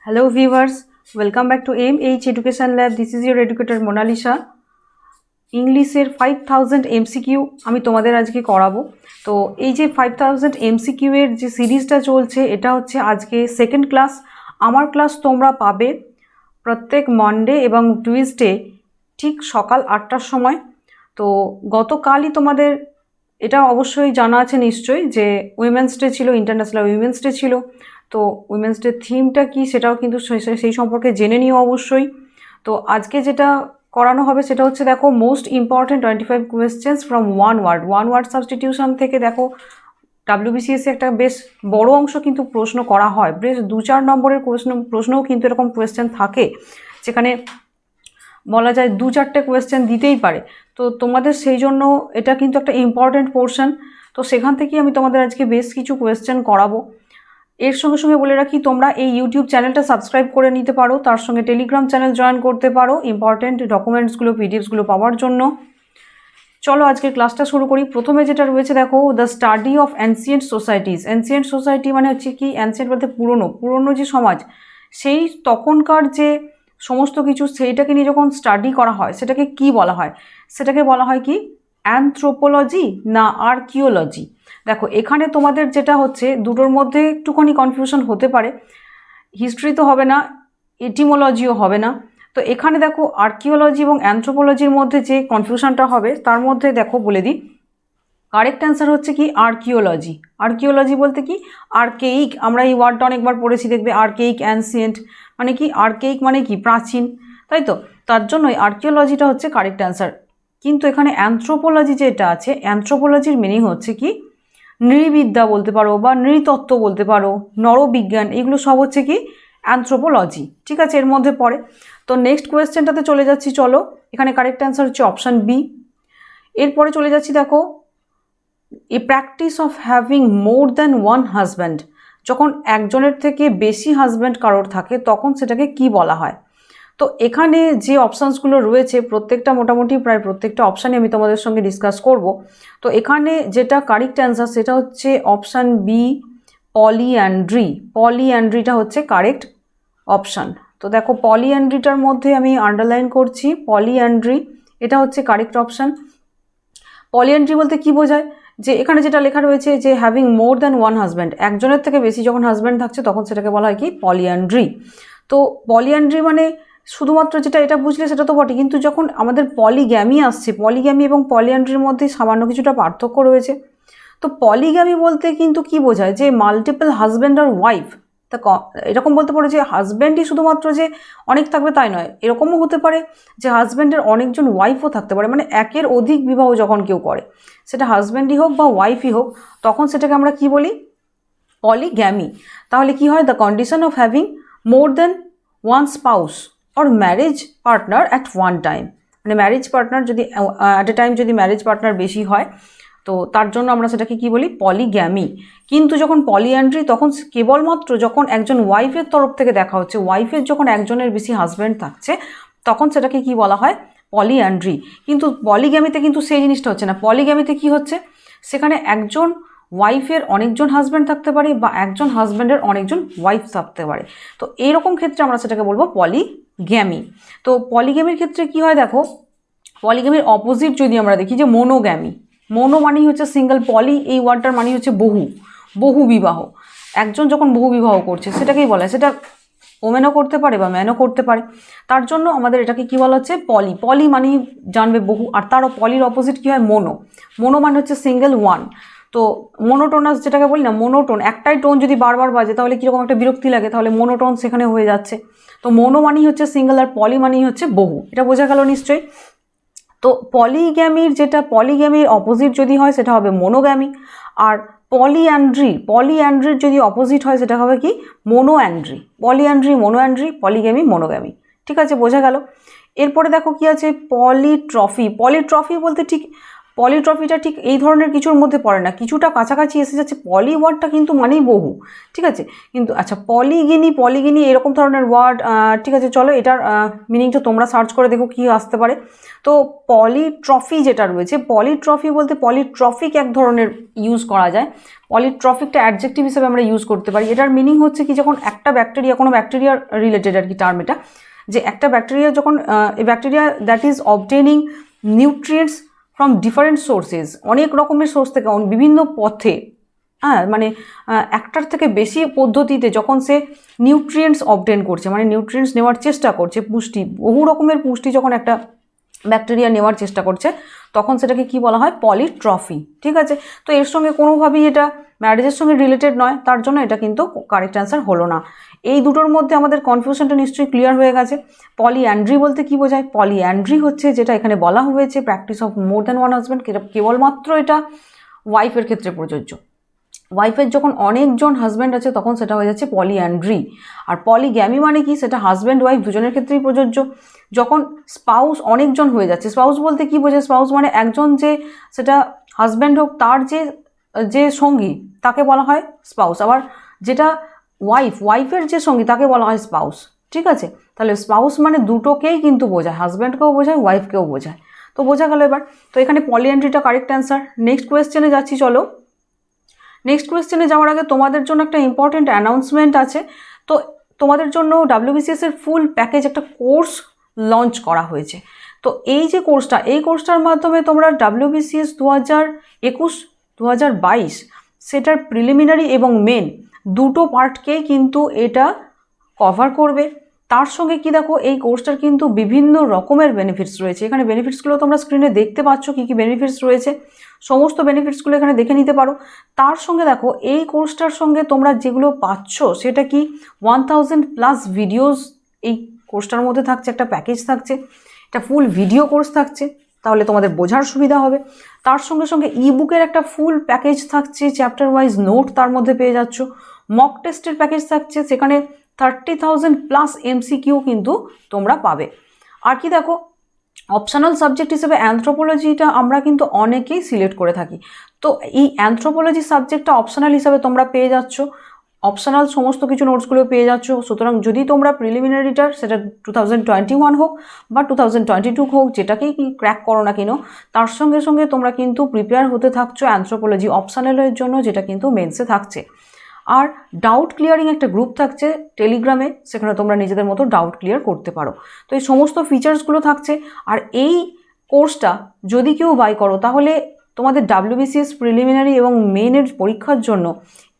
Hello viewers, welcome back to AIMH Education Lab. This is your educator Monalisa. ইংলিশের 5000 MCQ আমি তোমাদের আজকে করাবো। তো এই যে 5000 MCQ এর যে সিরিজটা চলছে এটা হচ্ছে আজকে সেকেন্ড ক্লাস। আমার ক্লাস তোমরা পাবে প্রত্যেক মানডে এবং টুইসডে ঠিক সকাল 8টার সময়। তো গতকালই তোমাদের এটা অবশ্যই জানা আছে নিশ্চয়ই যে উইমেন্স ডে ছিল, ইন্টারন্যাশনাল উইমেন্স ডে ছিল। তো উইমেন্স ডে থিমটা কি সেটাও কিন্তু সেই সম্পর্কে জেনে নিও অবশ্যই। তো আজকে যেটা করানো হবে সেটা হচ্ছে দেখো most important 25 questions from one word substitution থেকে। দেখো WBCS একটা বেশ বড় অংশ কিন্তু প্রশ্ন করা হয়, বেশ 2-4 নম্বরের প্রশ্নও কিন্তু এরকম কোয়েশ্চেন থাকে যেখানে বলা যায় 2-4টে কোয়েশ্চেন দিতেই পারে। তো তোমাদের সেই জন্য এটা কিন্তু একটা ইম্পর্টেন্ট পোর্শন। তো সেখান থেকেই আমি তোমাদের আজকে বেশ কিছু কোয়েশ্চেন করাবো। এর সঙ্গে সঙ্গে বলে রাখি তোমরা এই ইউটিউব চ্যানেলটা সাবস্ক্রাইব করে নিতে পারো, তার সঙ্গে টেলিগ্রাম চ্যানেল জয়েন করতে পারো ইম্পর্টেন্ট ডকুমেন্টসগুলো পিডিএফসগুলো পাওয়ার জন্য। চলো আজকে ক্লাসটা শুরু করি। প্রথমে যেটা রয়েছে দেখো the study of ancient societies. Ancient society মানে হচ্ছে কি, অ্যানসিয়েন্ট বলতে পুরনো যে সমাজ, সেই তখনকার যে সমস্ত কিছু সেইটাকে নিয়ে যখন স্টাডি করা হয় সেটাকে কি বলা হয়? সেটাকে বলা হয় কি অ্যানথ্রোপোলজি না আর্কিওলজি। দেখো এখানে তোমাদের যেটা হচ্ছে দুটোর মধ্যে একটুখানি কনফিউশন হতে পারে, হিস্ট্রি তো হবে না, এটিমোলজিও হবে না। তো এখানে দেখো আর্কিওলজি এবং অ্যানথ্রোপোলজির মধ্যে যে কনফিউশনটা হবে তার মধ্যে দেখো বলে দিই, কারেক্ট অ্যান্সার হচ্ছে কি আর্কিওলজি। আর্কিওলজি বলতে কি আর্কেইক, আমরা এই ওয়ার্ডটা অনেকবার পড়েছি দেখবে, আর্কেইক অ্যানসিয়েন্ট মানে কি, আর্কেইক মানে কি প্রাচীন, তাই তো, তার জন্যই আর্কিওলজিটা হচ্ছে কারেক্ট অ্যান্সার। কিন্তু এখানে অ্যানথ্রোপোলজি যেটা আছে, অ্যানথ্রোপোলজির মিনিং হচ্ছে কি নৃবিদ্যা বলতে পারো বা নৃতত্ত্ব বলতে পারো, নরবিজ্ঞান, এগুলো সব হচ্ছে কি অ্যানথ্রোপোলজি। ঠিক আছে, এর মধ্যে পড়ে। তো নেক্সট কোয়েশ্চেনটাতে চলে যাচ্ছি, চলো। এখানে কারেক্ট অ্যান্সার হচ্ছে অপশান বি। এরপরে চলে যাচ্ছি দেখো a practice of having more than one husband. যখন একজনের থেকে বেশি হাজব্যান্ড কারোর থাকে তখন সেটাকে কি বলা হয়? তো এখানে যে অপশানসগুলো রয়েছে প্রত্যেকটা মোটামুটি প্রায় প্রত্যেকটা অপশানই আমি তোমাদের সঙ্গে ডিসকাস করব। তো এখানে যেটা কারেক্ট অ্যান্সার সেটা হচ্ছে অপশান বি, পলিঅ্যান্ড্রি। পলিঅ্যান্ড্রিটা হচ্ছে কারেক্ট অপশান। তো দেখো পলিঅ্যান্ড্রিটার মধ্যে আমি আন্ডারলাইন করছি পলিঅ্যান্ড্রি, এটা হচ্ছে কারেক্ট অপশান। পলিঅ্যান্ড্রি বলতে কি বোঝায়, যে এখানে যেটা লেখা রয়েছে যে having more than one husband, একজনের থেকে বেশি যখন হাজব্যান্ড থাকছে তখন সেটাকে বলা হয় কি পলিঅ্যান্ড্রি। তো পলিঅ্যান্ড্রি মানে শুধুমাত্র যেটা এটা বুঝলে সেটা তো বটে, কিন্তু যখন আমাদের পলিগ্যামি আসছে, পলিগ্যামি এবং পলিঅ্যান্ড্রির মধ্যে সামান্য কিছুটা পার্থক্য রয়েছে। তো পলিগ্যামি বলতে কিন্তু কি বোঝায়, যে মাল্টিপল হাজব্যান্ড আর ওয়াইফ। তা এরকম বলতে পারো যে হাজব্যান্ডই শুধুমাত্র যে অনেক থাকবে তাই নয়, এরকমও হতে পারে যে হাজব্যান্ডের অনেকজন ওয়াইফও থাকতে পারে, মানে একের অধিক বিবাহ যখন কেউ করে, সেটা হাজব্যান্ডই হোক বা ওয়াইফই হোক, তখন সেটাকে আমরা কি বলি পলিগ্যামি। তাহলে কি হয়, the condition of having more than one spouse or marriage partner at one time, মানে ম্যারেজ পার্টনার যদি অ্যাট এ টাইম যদি ম্যারেজ পার্টনার বেশি হয় তো তার জন্য আমরা সেটাকে কি বলি পলিগ্যামি। কিন্তু যখন পলিঅ্যান্ড্রি তখন কেবলমাত্র যখন একজন ওয়াইফের তরফ থেকে দেখা হচ্ছে, ওয়াইফের যখন একজনের বেশি হাজব্যান্ড থাকছে তখন সেটাকে কি বলা হয় পলিঅ্যান্ড্রি। কিন্তু পলিগ্যামিতে কিন্তু সেই জিনিসটা হচ্ছে না। পলিগ্যামিতে কি হচ্ছে, সেখানে একজন ওয়াইফের অনেকজন হাজব্যান্ড থাকতে পারে বা একজন হাজব্যান্ডের অনেকজন ওয়াইফ থাকতে পারে। তো এইরকম ক্ষেত্রে আমরা সেটাকে বলবো পলিগ্যামি। তো পলিগ্যামির ক্ষেত্রে কি হয় দেখো, পলিগ্যামির অপোজিট যদি আমরা দেখি যে মোনোগ্যামি। মোনো মানেই হচ্ছে সিঙ্গেল, পলি এই ওয়ার্ডটার মানে হচ্ছে বহু বিবাহ। একজন যখন বহু বিবাহ করছে সেটাকেই বলা হয়, সেটা ওমেনও করতে পারে বা ম্যানও করতে পারে। তার জন্য আমাদের এটাকে কি বলা হচ্ছে পলি মানেই জানবে বহু, আর তারও পলির অপোজিট কি হয় মোনো মানে হচ্ছে সিঙ্গেল ওয়ান। তো মোনোটোনাস যেটাকে বলি না, মোনোটোন, একটাই টোন যদি বারবার বাজে তাহলে কীরকম একটা বিরক্তি লাগে, তাহলে মোনোটোন সেখানে হয়ে যাচ্ছে। তো মোনো মানেই হচ্ছে সিঙ্গেল আর পলি মানেই হচ্ছে বহু, এটা বোঝা গেল নিশ্চয়ই। তো পলিগ্যামির অপোজিট যদি হয় সেটা হবে মোনোগ্যামি, আর পলিঅ্যান্ড্রির যদি অপোজিট হয় সেটা হবে কি মোনোঅ্যান্ড্রি। মোনোঅ্যান্ড্রি, পলিগ্যামি, মোনোগ্যামি। ঠিক আছে, বোঝা গেল। এরপরে দেখো কি আছে পলিট্রফি। পলিট্রফি বলতে ঠিক পলিট্রফিটা ঠিক এই ধরনের কিছুর মধ্যে পড়ে না, কিছুটা কাছাকাছি এসে যাচ্ছে। পলি ওয়ার্ডটা কিন্তু মানেই বহু, ঠিক আছে। কিন্তু আচ্ছা পলিগিনি এরকম ধরনের ওয়ার্ড, ঠিক আছে। চলো এটার মিনিংটা তোমরা সার্চ করে দেখো কি আসতে পারে। তো পলিট্রফি যেটা রয়েছে, পলিট্রফি বলতে পলিট্রফিক এক ধরনের ইউজ করা যায়। পলিট্রফিকটা অ্যাডজেক্টিভ হিসেবে আমরা ইউজ করতে পারি। এটার মিনিং হচ্ছে কি, যখন একটা ব্যাকটেরিয়া, কোনো ব্যাকটেরিয়ার রিলেটেড আর কি টার্ম এটা, যে একটা ব্যাকটেরিয়া যখন a bacteria that is obtaining nutrients from different sources, অনেক রকমের সোর্স থেকে বিভিন্ন পথে, হ্যাঁ মানে একটার থেকে বেশি পদ্ধতিতে যখন সে নিউট্রিয়েন্টস অবটেন করছে, মানে নিউট্রিয়েন্টস নেওয়ার চেষ্টা করছে, পুষ্টি, বহু রকমের পুষ্টি যখন একটা ব্যাকটেরিয়া নেওয়ার চেষ্টা করছে, তখন সেটাকে কি বলা হয়, পলিট্রফি, ঠিক আছে। তো এর সঙ্গে কোনোভাবেই এটা ম্যারেজের সঙ্গে রিলেটেড নয়, তার জন্য এটা কিন্তু কারেক্ট অ্যান্সার হলো না। এই দুটোর মধ্যে আমাদের কনফিউশনটা নিশ্চয়ই ক্লিয়ার হয়ে গেছে। পলিঅ্যান্ড্রি বলতে কি বোঝায়? পলিঅ্যান্ড্রি হচ্ছে যেটা এখানে বলা হয়েছে, practice of more than one husband, কেবলমাত্র এটা ওয়াইফের ক্ষেত্রে প্রযোজ্য। ওয়াইফের যখন অনেকজন হাজব্যান্ড আছে তখন সেটা হয়ে যাচ্ছে পলিঅ্যান্ড্রি। আর পলিগ্যামি মানে কি, সেটা হাজব্যান্ড ওয়াইফ দুজনের ক্ষেত্রেই প্রযোজ্য। যখন স্পাউস অনেকজন হয়ে যাচ্ছে, স্পাউস বলতে কি বোঝায়? স্পাউস মানে একজন, যে সেটা হাজব্যান্ড হোক, তার যে সঙ্গী তাকে বলা হয় স্পাউস। আবার যেটা ওয়াইফের যে সঙ্গী তাকে বলা হয় স্পাউস, ঠিক আছে। তাহলে স্পাউস মানে দুটোকেই কিন্তু বোঝায়, হাজব্যান্ডকেও বোঝায়, ওয়াইফকেও বোঝায়। তো বোঝা গেল এবার। তো এখানে পলিঅ্যান্ড্রিটা কারেক্ট অ্যান্সার। নেক্সট কোয়েশ্চেনে যাচ্ছি, চলো। নেক্সট কোয়েশ্চেনে যাওয়ার আগে তোমাদের জন্য একটা ইম্পর্টেন্ট অ্যানাউন্সমেন্ট আছে। তো তোমাদের জন্য WBCS এর ফুল প্যাকেজ একটা কোর্স লঞ্চ করা হয়েছে। তো এই যে কোর্সটা, এই কোর্সটার মাধ্যমে তোমরা WBCS 2021-2022 সেটার প্রিলিমিনারি এবং মেন দুটো পার্টকেই কিন্তু এটা কভার করবে। তার সঙ্গে কি দেখো, এই কোর্সটার কিন্তু বিভিন্ন রকমের বেনিফিটস রয়েছে। এখানে বেনিফিটসগুলো তোমরা স্ক্রিনে দেখতে পাচ্ছ, কী কী বেনিফিটস রয়েছে, সমস্ত বেনিফিটসগুলো এখানে দেখে নিতে পারো। তার সঙ্গে দেখো, এই কোর্সটার সঙ্গে তোমরা যেগুলো পাচ্ছ সেটা কি, 1000+ ভিডিওস এই কোর্সটার মধ্যে থাকছে, একটা প্যাকেজ থাকছে, এটা ফুল ভিডিও কোর্স থাকছে, তাহলে তোমাদের বোঝার সুবিধা হবে। তার সঙ্গে সঙ্গে ইবুকের একটা ফুল প্যাকেজ থাকছে, চ্যাপ্টার ওয়াইজ নোট তার মধ্যে পেয়ে যাচ্ছ, মক টেস্টের প্যাকেজ থাকছে, সেখানে 30,000+ MCQ কিন্তু তোমরা পাবে। আর কি দেখো, অপশনাল সাবজেক্ট হিসেবে অ্যানথ্রোপোলজিটা আমরা কিন্তু অনেকেই সিলেক্ট করে থাকি। তো এই অ্যানথ্রোপোলজি সাবজেক্টটা অপশনাল হিসাবে তোমরা পেয়ে যাচ্ছ, অপশনাল সমস্ত কিছু নোটসগুলো পেয়ে যাচ্ছ। সুতরাং যদি তোমরা প্রিলিমিনারিটার, সেটা 2021 হোক বা 2022 হোক, যেটাকেই ক্র্যাক করো না কেন, তার সঙ্গে সঙ্গে তোমরা কিন্তু প্রিপেয়ার হতে থাকছো অ্যানথ্রোপোলজি অপশনালের জন্য, যেটা কিন্তু মেন্সে থাকছে। আর ডাউট ক্লিয়ারিং একটা গ্রুপ থাকছে টেলিগ্রামে, সেখানে তোমরা নিজেদের মতো ডাউট ক্লিয়ার করতে পারো। তো এই সমস্ত ফিচার্সগুলো থাকছে। আর এই কোর্সটা যদি কেউ বাই করো, তাহলে তোমাদের WBCS প্রিলিমিনারি এবং মেনের পরীক্ষার জন্য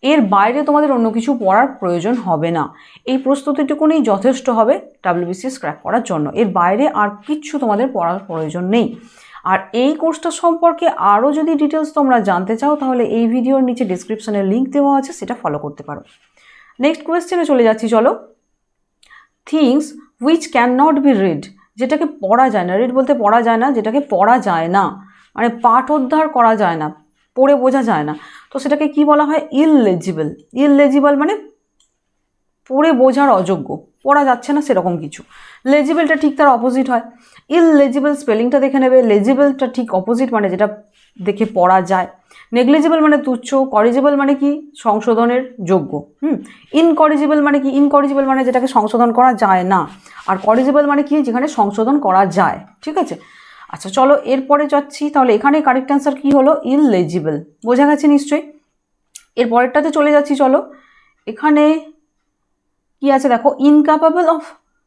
এর বাইরে তোমাদের অন্য কিছু পড়ার প্রয়োজন হবে না। এই প্রস্তুতিটুকুনি যথেষ্ট হবে WBCS ক্র্যাক করার জন্য, এর বাইরে আর কিচ্ছু তোমাদের পড়ার প্রয়োজন নেই। আর এই কোর্সটা সম্পর্কে আরও যদি ডিটেলস তোমরা জানতে চাও, তাহলে এই ভিডিওর নিচে ডিসক্রিপশনে লিঙ্ক দেওয়া আছে, সেটা ফলো করতে পারো। নেক্সট কোয়েশ্চেনে চলে যাচ্ছি, চলো। Things which can not be read, যেটাকে পড়া যায় না, রিড বলতে পড়া যায় না, যেটাকে পড়া যায় না, মানে পাঠোদ্ধার করা যায় না, পড়ে বোঝা যায় না, তো সেটাকে কি বলা হয়? ইললেজিবল। ইললেজিবল মানে পড়ে বোঝার অযোগ্য, পড়া যাচ্ছে না সেরকম কিছু। লেজিবলটা ঠিক তার অপোজিট হয়। ইললেজিবল স্পেলিংটা দেখে নেবে, লেজিবলটা ঠিক অপোজিট, মানে যেটা দেখে পড়া যায়। নেগলিজিবল মানে তুচ্ছ, করিজিবল মানে কি, সংশোধনের যোগ্য। ইনকরিজিবল মানে কি, ইনকরিজিবল মানে যেটাকে সংশোধন করা যায় না, আর করিজিবল মানে কি, যেখানে সংশোধন করা যায়, ঠিক আছে। আচ্ছা চলো এরপরে যাচ্ছি, তাহলে এখানে কারেক্ট অ্যান্সার কি হলো? ইললেজিবল, বোঝা গেছে নিশ্চয়ই। এর পরেরটাতে চলে যাচ্ছি, চলো। এখানে কি আছে দেখো, ইনক্যাপাবল অফ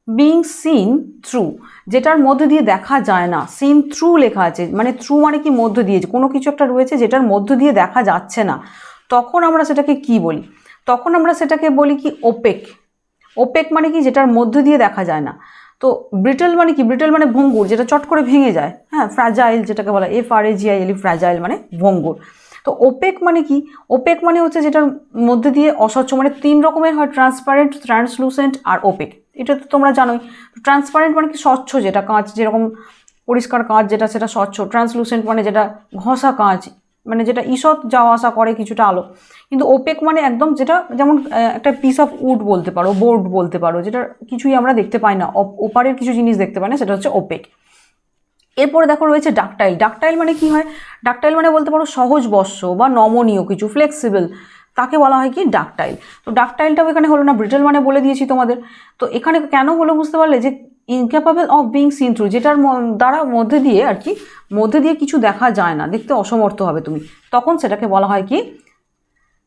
বিং সিন থ্রু, যেটার মধ্যে দিয়ে দেখা যায় না, সিন থ্রু লেখা আছে, মানে থ্রু মানে কি, মধ্য দিয়ে, কোনো কিছু একটা রয়েছে যেটার মধ্য দিয়ে দেখা যাচ্ছে না, তখন আমরা সেটাকে কি বলি? তখন আমরা সেটাকে বলি কি, ওপেক। ওপেক মানে কি, যেটার মধ্য দিয়ে দেখা যায় না। তো ব্রিটল মানে কি, ব্রিটল মানে ভঙ্গুর, যেটা চট করে ভেঙে যায়। হ্যাঁ, ফ্র্যাজাইল যেটাকে বলা, FRAGIL, ফ্র্যাজাইল মানে ভঙ্গুর। তো ওপেক মানে কি, ওপেক মানে হচ্ছে যেটার মধ্যে দিয়ে অস্বচ্ছ, মানে 3 রকমের হয়, ট্রান্সপারেন্ট, ট্রান্সলুসেন্ট আর ওপেক। এটা তো তোমরা জানোই। ট্রান্সপারেন্ট মানে কি, স্বচ্ছ, যেটা কাঁচ, যেরকম পরিষ্কার কাঁচ যেটা, সেটা স্বচ্ছ। ট্রান্সলুসেন্ট মানে যেটা ঘষা কাঁচ, মানে যেটা ঈষৎ যাওয়া আসা করে কিছুটা আলো। কিন্তু ওপেক মানে একদম যেটা, যেমন একটা পিস অফ উড বলতে পারো, বোর্ড বলতে পারো, যেটা কিছুই আমরা দেখতে পাই না, ওপারের কিছু জিনিস দেখতে পাই না, সেটা হচ্ছে ওপেক। এরপরে দেখো রয়েছে ডাকটাইল। ডাকটাইল মানে কি হয়? ডাকটাইল মানে বলতে পারো সহজবর্ষ বা নমনীয় কিছু, ফ্লেক্সিবল, তাকে বলা হয় কি ডাকটাইল। তো ডাকটাইলটাও এখানে হলো না, ব্রিটেল মানে বলে দিয়েছি তোমাদের। তো এখানে কেন হলো বুঝতে পারলে, যে ইনক্যাপাবল অফ বিং সিন থ্রু, যেটার দ্বারা মধ্যে দিয়ে আর কি, মধ্যে দিয়ে কিছু দেখা যায় না, দেখতে অসমর্থ হবে তুমি, তখন সেটাকে বলা হয় কি,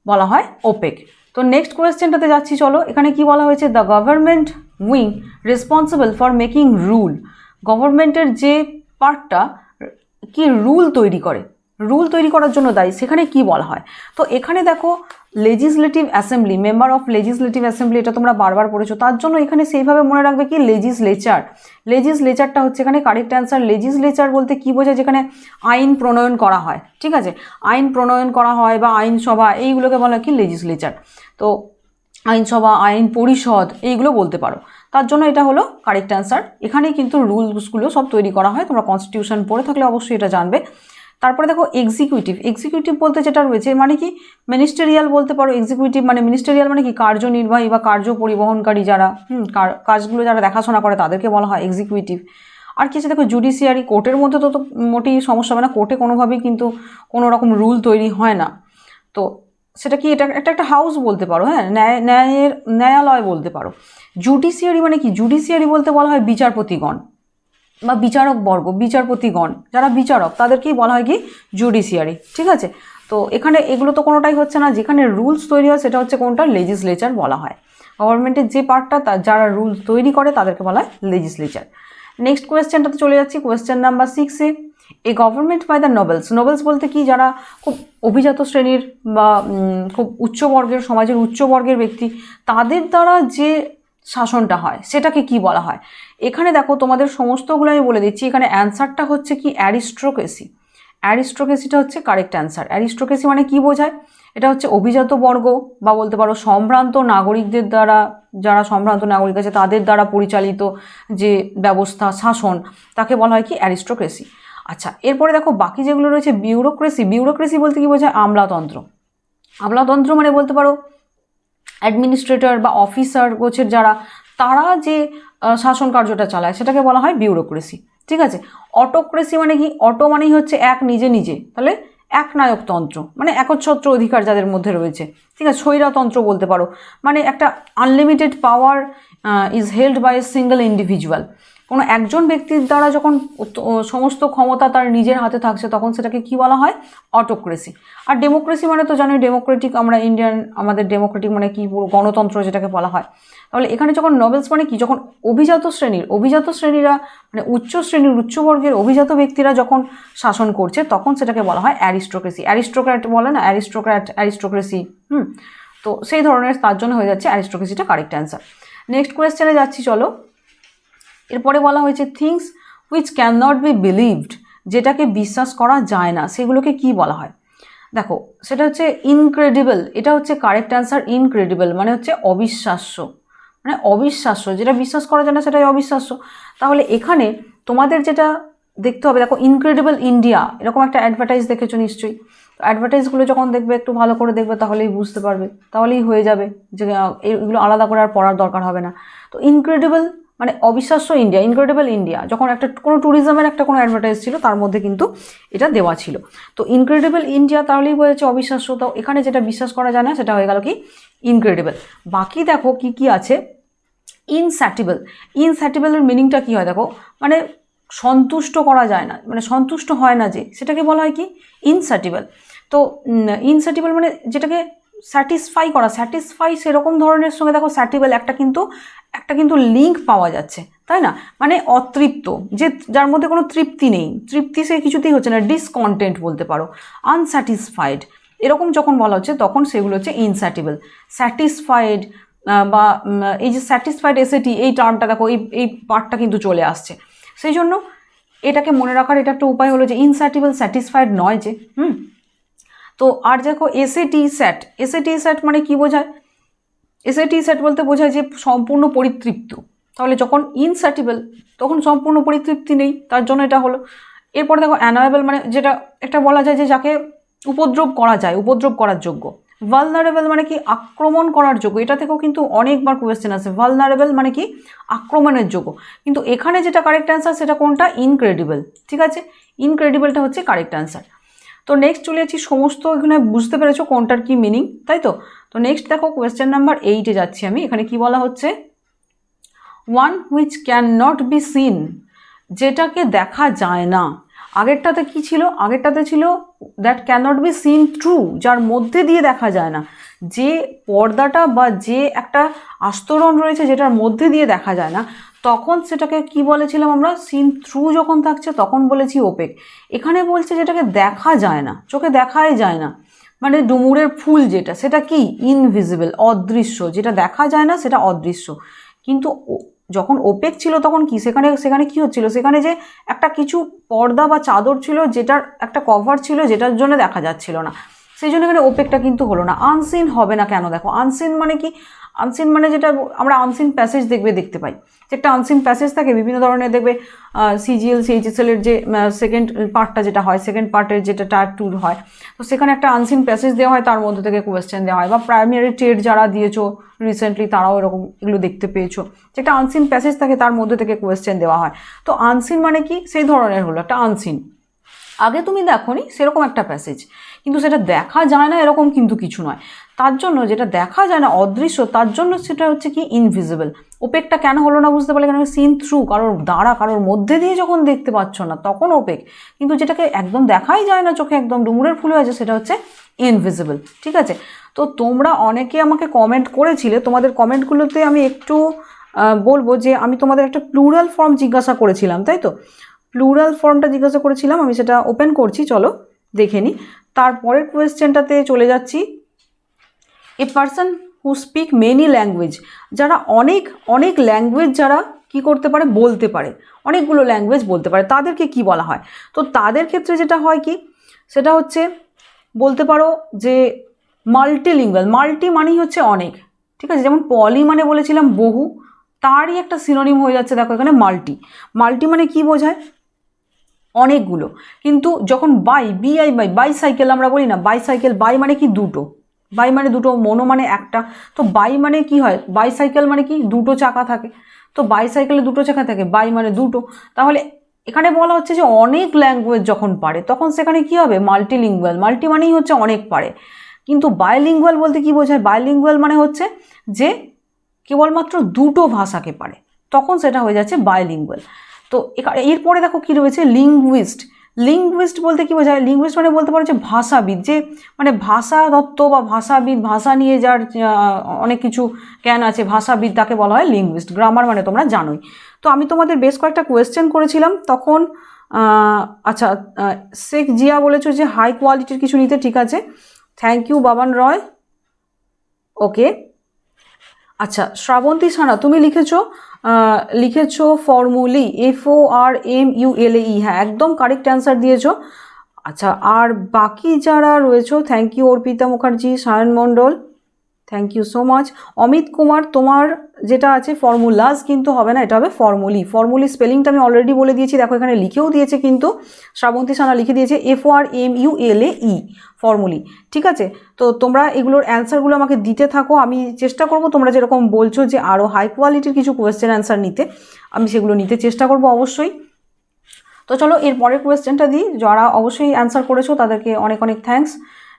বলা হয় ওপেক। তো নেক্সট কোয়েশ্চেনটাতে যাচ্ছি, চলো। এখানে কি বলা হয়েছে? The government wing responsible for making rule. গভর্নমেন্টের যে পার্টটা কি রুল তৈরি করে, রুল তৈরি করার জন্য দায়ী, সেখানে কি বলা হয়? তো এখানে দেখো legislative assembly, member of legislative assembly, এটা তোমরা বারবার পড়েছো, তার জন্য এখানে সেইভাবে মনে রাখবে কি লেজিসলেচার। লেজিসলেচারটা হচ্ছে এখানে কারেক্ট অ্যান্সার। লেজিসলেচার বলতে কি বোঝায়? যেখানে আইন প্রণয়ন করা হয়, ঠিক আছে, আইন প্রণয়ন করা হয় বা আইনসভা, এইগুলোকে বলা হয় কি লেজিসলেচার। তো আইনসভা, আইন পরিষদ, এইগুলো বলতে পারো, তার জন্য এটা হলো কারেক্ট অ্যান্সার। এখানেই কিন্তু রুলসগুলো সব তৈরি করা হয়, তোমরা কনস্টিটিউশন পড়ে থাকলে অবশ্যই এটা জানবে। তারপরে দেখো এক্সিকিউটিভ। এক্সিকিউটিভ বলতে যেটা রয়েছে মানে কি মিনিস্টেরিয়াল বলতে পারো। এক্সিকিউটিভ মানে, মিনিস্টেরিয়াল মানে কি কার্যনির্বাহী বা কার্য পরিবহনকারী, যারা কাজগুলো যারা দেখাশোনা করে তাদেরকে বলা হয় এক্সিকিউটিভ। আর কি আছে দেখো জুডিশিয়ারি। কোর্টের মধ্যে তো মোটেই সমস্যা হবে না, কোর্টে কোনোভাবেই কিন্তু কোনো রকম রুল তৈরি হয় না। তো সেটা কি, এটা একটা হাউস বলতে পারো, হ্যাঁ, ন্যায়ালয় বলতে পারো। জুডিশিয়ারি মানে কি? জুডিশিয়ারি বলতে বলা হয় বিচারপতিগণ বা বিচারক বর্গ, বিচারপতিগণ যারা বিচারক, তাদেরকেই বলা হয় কি জুডিশিয়ারি, ঠিক আছে। তো এখানে এগুলো তো কোনোটাই হচ্ছে না, যেখানে রুলস তৈরি হয় সেটা হচ্ছে কোনটা, লেজিসলেচার বলা হয়। গভর্নমেন্টের যে পার্টটা, যারা রুলস তৈরি করে তাদেরকে বলা হয় লেজিসলেচার। নেক্সট কোয়েশ্চেনটাতে চলে যাচ্ছি, কোয়েশ্চেন নাম্বার 6-এ। A government by the nobles. Nobles বলতে কি, যারা খুব অভিজাত শ্রেণীর বা খুব উচ্চবর্গের, সমাজের উচ্চবর্গের ব্যক্তি, তাদের দ্বারা যে শাসনটা হয় সেটাকে কি বলা হয়? এখানে দেখো তোমাদের সমস্তগুলো আমি বলে দিচ্ছি। এখানে অ্যান্সারটা হচ্ছে কি অ্যারিস্টোক্রেসি। অ্যারিস্টোক্রেসিটা হচ্ছে কারেক্ট অ্যান্সার। অ্যারিস্টোক্রেসি মানে কি বোঝায়? এটা হচ্ছে অভিজাত বর্গ বা বলতে পারো সম্ভ্রান্ত নাগরিকদের দ্বারা, যারা সম্ভ্রান্ত নাগরিক আছে তাদের দ্বারা পরিচালিত যে ব্যবস্থা, শাসন, তাকে বলা হয় কি অ্যারিস্টোক্রেসি। আচ্ছা, এরপরে দেখো বাকি যেগুলো রয়েছে, বিউরোক্রেসি। বিউরোক্রেসি বলতে কি বোঝায়? আমলাতন্ত্র। আমলাতন্ত্র মানে বলতে পারো অ্যাডমিনিস্ট্রেটর বা অফিসার গোছের যারা, তারা যে শাসন কার্যটা চালায় সেটাকে বলা হয় বিউরোক্রেসি, ঠিক আছে। অটোক্রেসি মানে কি? অটো মানেই হচ্ছে এক, নিজে নিজে, তাহলে একনায়কতন্ত্র মানে একচ্ছত্র অধিকার যাদের মধ্যে রয়েছে, ঠিক আছে। স্বৈরতন্ত্র বলতে পারো, মানে একটা unlimited power is held by a single individual. কোনো একজন ব্যক্তির দ্বারা যখন সমস্ত ক্ষমতা তার নিজের হাতে থাকছে, তখন সেটাকে কি বলা হয়? অটোক্রেসি। আর ডেমোক্রেসি মানে তো জানোই, ডেমোক্রেটিক, আমরা ইন্ডিয়ান, আমাদের ডেমোক্রেটিক মানে কি, পুরো গণতন্ত্র যেটাকে বলা হয়। তাহলে এখানে যখন নোবেলস মানে কি, যখন অভিজাত শ্রেণীরা মানে উচ্চ শ্রেণীর, উচ্চবর্গের অভিজাত ব্যক্তিরা যখন শাসন করছে, তখন সেটাকে বলা হয় অ্যারিস্টোক্রেসি। অ্যারিস্টোক্র্যাট বলে না, অ্যারিস্টোক্রেসি, তো সেই ধরনের, তার জন্য হয়ে যাচ্ছে অ্যারিস্টোক্রেসিটা কারেক্ট অ্যান্সার। নেক্সট কোয়েশ্চেনে যাচ্ছি, চলো। এরপরে বলা হয়েছে things which can not be believed, যেটাকে বিশ্বাস করা যায় না, সেগুলোকে কি বলা হয়? দেখো সেটা হচ্ছে ইনক্রেডিবল। এটা হচ্ছে কারেক্ট অ্যান্সার। ইনক্রেডিবল মানে হচ্ছে অবিশ্বাস্য, মানে অবিশ্বাস্য, যেটা বিশ্বাস করা যায় না সেটাই অবিশ্বাস্য। তাহলে এখানে তোমাদের যেটা দেখতে হবে, দেখো ইনক্রেডিবল ইন্ডিয়া, এরকম একটা অ্যাডভার্টাইজ দেখেছো নিশ্চয়ই। অ্যাডভার্টাইজগুলো যখন দেখবে, একটু ভালো করে দেখবে, তাহলেই বুঝতে পারবে, তাহলেই হয়ে যাবে যে এগুলো আলাদা করে আর পড়ার দরকার হবে না। তো ইনক্রেডিবল মানে অবিশ্বাস্য ইন্ডিয়া, ইনক্রেডিবল ইন্ডিয়া, যখন একটা কোনো ট্যুরিজমের একটা কোনো অ্যাডভার্টাইজ ছিল, তার মধ্যে কিন্তু এটা দেওয়া ছিল। তো ইনক্রেডিবল ইন্ডিয়া তাহলেই বলেছে অবিশ্বাস্য। তো এখানে যেটা বিশ্বাস করা যায় না সেটা হয়ে গেল কি ইনক্রেডিবল। বাকি দেখো কি কি আছে। ইনস্যাটিবল। ইনস্যাটিবলের মিনিংটা কী হয় দেখো, মানে সন্তুষ্ট করা যায় না, মানে সন্তুষ্ট হয় না যে, সেটাকে বলা হয় কি ইনস্যাটিবল। তো ইনস্যাটিবল মানে যেটাকে স্যাটিসফাই করা, স্যাটিসফাই সেরকম ধরনের সঙ্গে দেখো স্যাটিবল একটা কিন্তু লিঙ্ক পাওয়া যাচ্ছে, তাই না? মানে অতৃপ্ত, যে যার মধ্যে কোনো তৃপ্তি নেই, তৃপ্তি সে কিছুতেই হচ্ছে না, ডিসকন্টেন্ট বলতে পারো, আনস্যাটিসফাইড, এরকম যখন বলা হচ্ছে তখন সেগুলো হচ্ছে ইনস্যাটিবল। স্যাটিসফাইড বা এই যে স্যাটিসফাইড এসএটি, এই টার্মটা দেখো, এই পার্টটা কিন্তু চলে আসছে। সেই জন্য এটাকে মনে রাখার এটা একটা উপায় হলো যে ইনস্যাটিবল, স্যাটিসফাইড নয় যে। তো আর দেখো এসএটি স্যাট মানে কি বোঝায়? এসএটি স্যাট বলতে বোঝায় যে সম্পূর্ণ পরিতৃপ্ত। তাহলে যখন ইনস্যাটিবল, তখন সম্পূর্ণ পরিতৃপ্তি নেই, তার জন্য এটা হলো। এরপর দেখো অ্যানয়েবল মানে যেটা একটা বলা যায় যে যাকে উপদ্রব করা যায়, উপদ্রব করার যোগ্য। ভালনারেবল মানে কি আক্রমণ করার যোগ্য, এটা থেকেও কিন্তু অনেকবার কোয়েশ্চেন আছে। ভালনারেবল মানে কি আক্রমণের যোগ্য, কিন্তু এখানে যেটা কারেক্ট অ্যান্সার সেটা কোনটা, ইনক্রেডিবল। ঠিক আছে, ইনক্রেডিবলটা হচ্ছে কারেক্ট অ্যান্সার। তো নেক্সট চলে যাচ্ছি, সমস্ত এখানে বুঝতে পেরেছো কোনটার কি মিনিং, তাই তো। তো নেক্সট দেখো কোয়েশ্চেন নাম্বার 8-এ যাচ্ছি আমি। এখানে কি বলা হচ্ছে, one which can not be seen, যেটাকে দেখা যায় না। আগেরটাতে কি ছিল, আগেরটাতে ছিল that can not be seen through, যার মধ্যে দিয়ে দেখা যায় না, যে পর্দাটা বা যে একটা আস্তরণ রয়েছে যেটার মধ্যে দিয়ে দেখা যায় না, তখন সেটাকে কি বলেছিলাম আমরা, সিন থ্রু যখন থাকছে তখন বলেছি ওপেক। এখানে বলছে যেটাকে দেখা যায় না, চোখে দেখাই যায় না, মানে ডুমুরের ফুল যেটা, সেটা কি ইনভিজিবল, অদৃশ্য, যেটা দেখা যায় না সেটা অদৃশ্য। কিন্তু যখন ওপেক ছিল তখন কি, সেখানে সেখানে কি হচ্ছিল, সেখানে যে একটা কিছু পর্দা বা চাদর ছিল, যেটার একটা কভার ছিল, যেটার জন্য দেখা যাচ্ছিল না, সেই জন্য এখানে ওপেকটা কিন্তু হলো না। আনসিন হবে না কেন, দেখো আনসিন মানে কি, আনসিন মানে যেটা আমরা আনসিন প্যাসেজ দেখতে পাই, যে একটা আনসিন প্যাসেজ থাকে বিভিন্ন ধরনের, দেখবে সিজিএল সিএইচএসএল এর যে সেকেন্ড পার্টটা যেটা হয়, সেকেন্ড পার্টের যেটা টায়ার 2 হয়, তো সেখানে একটা আনসিন প্যাসেজ দেওয়া হয়, তার মধ্যে থেকে কোয়েশ্চেন দেওয়া হয়, বা প্রাইমারি টেট যারা দিয়েছো রিসেন্টলি তারাও এরকম এগুলো দেখতে পেয়েছো, যে একটা আনসিন প্যাসেজ থাকে তার মধ্যে থেকে কোয়েশ্চেন দেওয়া হয়। তো আনসিন মানে কি, সেই ধরনের হলো একটা আনসিন, আগে তুমি দেখোনি সেরকম একটা প্যাসেজ, কিন্তু সেটা দেখা যায় না এরকম কিন্তু কিছু নয়, তার জন্য যেটা দেখা যায় না অদৃশ্য, তার জন্য সেটা হচ্ছে কি ইনভিজিবল। ওপেকটা কেন হলো না বুঝতে পারলে, কেন, সিন থ্রু, কারোর দ্বারা, কারোর মধ্যে দিয়ে যখন দেখতে পাচ্ছ না তখন ওপেক, কিন্তু যেটাকে একদম দেখাই যায় না চোখে, একদম ডুমুরের ফুল হয়েছে, সেটা হচ্ছে ইনভিজিবল। ঠিক আছে, তো তোমরা অনেকে আমাকে কমেন্ট করেছিলে, তোমাদের কমেন্টগুলোতে আমি একটু বলবো যে আমি তোমাদের একটা প্লুরাল ফর্ম জিজ্ঞাসা করেছিলাম, তাই তো, প্লুরাল ফর্মটা জিজ্ঞাসা করেছিলাম, আমি সেটা ওপেন করছি, চলো দেখে নিই। তারপরের কোয়েশ্চেনটাতে চলে যাচ্ছি, এ person who speak many language, যারা অনেক অনেক ল্যাঙ্গুয়েজ যারা কি করতে পারে, বলতে পারে, অনেকগুলো ল্যাঙ্গুয়েজ বলতে পারে, তাদেরকে কি বলা হয়? তো তাদের ক্ষেত্রে যেটা হয় কি, সেটা হচ্ছে বলতে পারো যে মাল্টিলিঙ্গুয়াল। মাল্টি মানেই হচ্ছে অনেক, ঠিক আছে, যেমন পলি মানে বলেছিলাম বহু, তারই একটা সিনোনিম হয়ে যাচ্ছে দেখো এখানে মাল্টি। মাল্টি মানে কি বোঝায়, অনেকগুলো। কিন্তু যখন বাইসাইকেল আমরা বলি না, বাইসাইকেল, বাই মানে কি দুটো, বাই মানে দুটো, মোনো মানে একটা, তো বাই মানে কি হয়, বাইসাইকেল মানে কি দুটো চাকা থাকে, তো বাইসাইকেলে দুটো চাকা থাকে, বাই মানে দুটো। তাহলে এখানে বলা হচ্ছে যে অনেক ল্যাঙ্গুয়েজ যখন পারে তখন সেখানে কি হবে, মাল্টিলিঙ্গুয়াল। মাল্টি মানেই হচ্ছে অনেক পারে, কিন্তু বাইলিঙ্গুয়াল বলতে কি বোঝায়, বাইলিঙ্গুয়াল মানে হচ্ছে যে কেবলমাত্র দুটো ভাষাকে পারে, তখন সেটা হয়ে যাচ্ছে বাইলিঙ্গুয়াল। তো এরপরে দেখো কি রয়েছে, লিঙ্গুইস্ট। লিঙ্গুইস্ট বলতে কি বোঝায়, লিঙ্গুইস্ট মানে বলতে পারো যে ভাষাবিদ, যে মানে ভাষা তত্ত্ব বা ভাষাবিদ, ভাষা নিয়ে যার অনেক কিছু জ্ঞান আছে, ভাষাবিদ, তাকে বলা হয় লিঙ্গুইস্ট। গ্রামার মানে তোমরা জানোই। তো আমি তোমাদের বেশ কয়েকটা কোয়েশ্চেন করেছিলাম তখন, আচ্ছা, শেখ জিয়া বলেছো যে হাই কোয়ালিটির কিছু নিতে, ঠিক আছে, থ্যাংক ইউ বাবান রয়, ওকে। আচ্ছা, শ্রাবন্তী সানা তুমি লিখেছো ফর্মুলি, FORMULAE, হ্যাঁ একদম কারেক্ট অ্যান্সার দিয়েছো। আচ্ছা, আর বাকি যারা রয়েছো, thank you Arpita Mukherjee, Sayan Mondal, thank you so much. Amit Kumar, তোমার যেটা আছে ফর্মুলাস কিন্তু হবে না, এটা হবে ফর্মুলি। ফর্মুলি স্পেলিংটা আমি অলরেডি বলে দিয়েছি, দেখো এখানে লিখেও দিয়েছে, কিন্তু শ্রাবন্তী সানা লিখে দিয়েছে FORMULAE, ফর্মুলি। ঠিক আছে, তো তোমরা এগুলোর অ্যান্সারগুলো আমাকে দিতে থাকো, আমি চেষ্টা করব তোমরা যেরকম বলছো যে আরও হাই কোয়ালিটির কিছু কোয়েশ্চেন অ্যান্সার নিতে, আমি সেগুলো নিতে চেষ্টা করব অবশ্যই। তো চলো এর পরের কোয়েশ্চেনটা দিই, যারা অবশ্যই অ্যান্সার করেছো তাদেরকে অনেক অনেক থ্যাঙ্কস।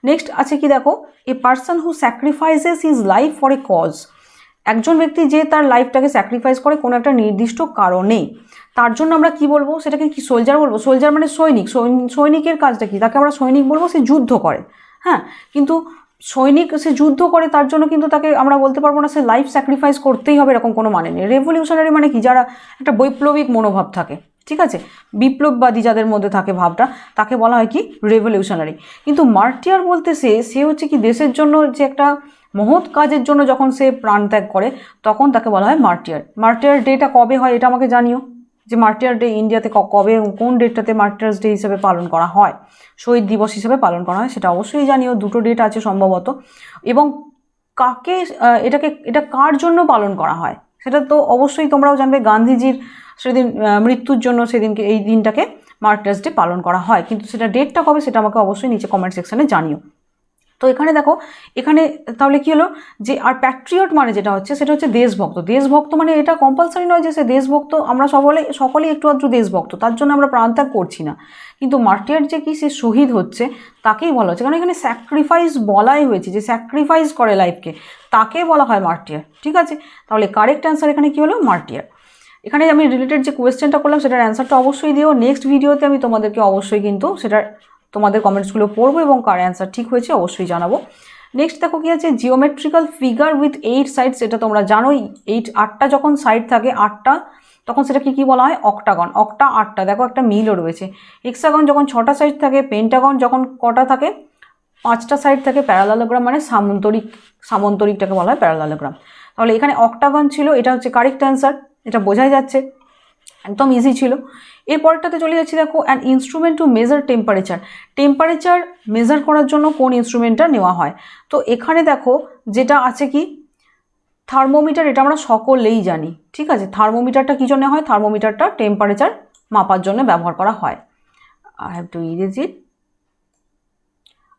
নেক্সট আছে কি দেখো, a person who sacrifices his life for a cause, একজন ব্যক্তি যে তার লাইফটাকে স্যাক্রিফাইস করে কোনো একটা নির্দিষ্ট কারণে, তার জন্য আমরা কি বলবো, সেটাকে কি সোলজার বলবো? সোলজার মানে সৈনিক, সৈনিকের কাজটা কি, তাকে আমরা সৈনিক বলবো, সে যুদ্ধ করে, হ্যাঁ, কিন্তু সৈনিক সে যুদ্ধ করে, তার জন্য কিন্তু তাকে আমরা বলতে পারবো না সে লাইফ স্যাক্রিফাইস করতেই হবে, এরকম কোনো মানে নেই। রেভলিউশনারি মানে কি, যারা একটা বৈপ্লবিক মনোভাব থাকে, ঠিক আছে, বিপ্লববাদী যাদের মধ্যে থাকে ভাবটা, তাকে বলা হয় কি রেভলিউশনারি। কিন্তু মার্টিয়ার বলতে সে হচ্ছে কি দেশের জন্য যে একটা মহৎ কাজের জন্য যখন সে প্রাণ ত্যাগ করে তখন তাকে বলা হয় মার্টিয়ার। মার্টিয়ার ডেটা কবে হয় এটা আমাকে জানিও, যে মার্টিয়ার ডে ইন্ডিয়াতে কবে, কোন ডেটটাতে মার্টিয়ার্স ডে হিসেবে পালন করা হয়, শহীদ দিবস হিসেবে পালন করা হয়, সেটা অবশ্যই জানিও। দুটো ডেট আছে সম্ভবত, এবং কাকে এটা কার জন্য পালন করা হয় সেটা তো অবশ্যই তোমরাও জানবে। গান্ধীজির সেদিন মৃত্যুর জন্য সেদিনকে এই দিনটাকে মার্টিয়ার্স ডে পালন করা হয়, কিন্তু সেটা ডেটটা কবে সেটা আমাকে অবশ্যই নিচে কমেন্ট সেকশনে জানিও। তো এখানে দেখো, এখানে তাহলে কি হলো যে আর প্যাট্রিয়ট মানে যেটা হচ্ছে সেটা হচ্ছে দেশভক্ত। দেশভক্ত মানে এটা কম্পালসারি নয় যে সে দেশভক্ত, আমরা সকলেই একটু আধটু দেশভক্ত, তার জন্য আমরা প্রাণত্যাগ করছি না, কিন্তু মার্টিয়ার যে কি সে শহীদ হচ্ছে তাকেই বলা হচ্ছে, কারণ এখানে স্যাক্রিফাইস বলাই হয়েছে, যে স্যাক্রিফাইস করে লাইফকে তাকে বলা হয় মার্টিয়ার। ঠিক আছে, তাহলে কারেক্ট অ্যান্সার এখানে কি হলো, মার্টিয়ার। এখানে আমি রিলেটেড যে কোয়েশ্চেনটা করলাম সেটার অ্যান্সারটা অবশ্যই দিও। নেক্সট ভিডিওতে আমি তোমাদেরকে অবশ্যই কিন্তু সেটার তোমাদের কমেন্টসগুলো পড়বো এবং কার অ্যান্সার ঠিক হয়েছে অবশ্যই জানাবো। নেক্সট দেখো কি আছে, জিওমেট্রিক্যাল ফিগার উইথ 8 সাইডস। এটা তোমরা জানোই, 8টা যখন সাইড থাকে 8টা, তখন সেটাকে কি বলা হয়, অক্টাগন। অক্টা 8টা, দেখো একটা মিলও রয়েছে। হেক্সাগন যখন 6টা সাইড থাকে, পেন্টাগন যখন কটা থাকে, 5টা সাইড থাকে, প্যারালালোগ্রাম মানে সামন্তরিকটাকে বলা হয় প্যারালালোগ্রাম। তাহলে এখানে অক্টাগন ছিল, এটা হচ্ছে কারেক্ট অ্যান্সার, এটা বোঝাই যাচ্ছে, একদম ইজি ছিল। এরপরটাতে চলে যাচ্ছি, দেখো an instrument to measure temperature. Temperature measure করার জন্য কোন ইনস্ট্রুমেন্টটা নেওয়া হয়? তো এখানে দেখো যেটা আছে কি, থার্মোমিটার, এটা আমরা সকলেই জানি। ঠিক আছে, থার্মোমিটারটা কী জন্য হয়? থার্মোমিটারটা টেম্পারেচার মাপার জন্য ব্যবহার করা হয়। আই হ্যাভ টু ইরেজ ইট।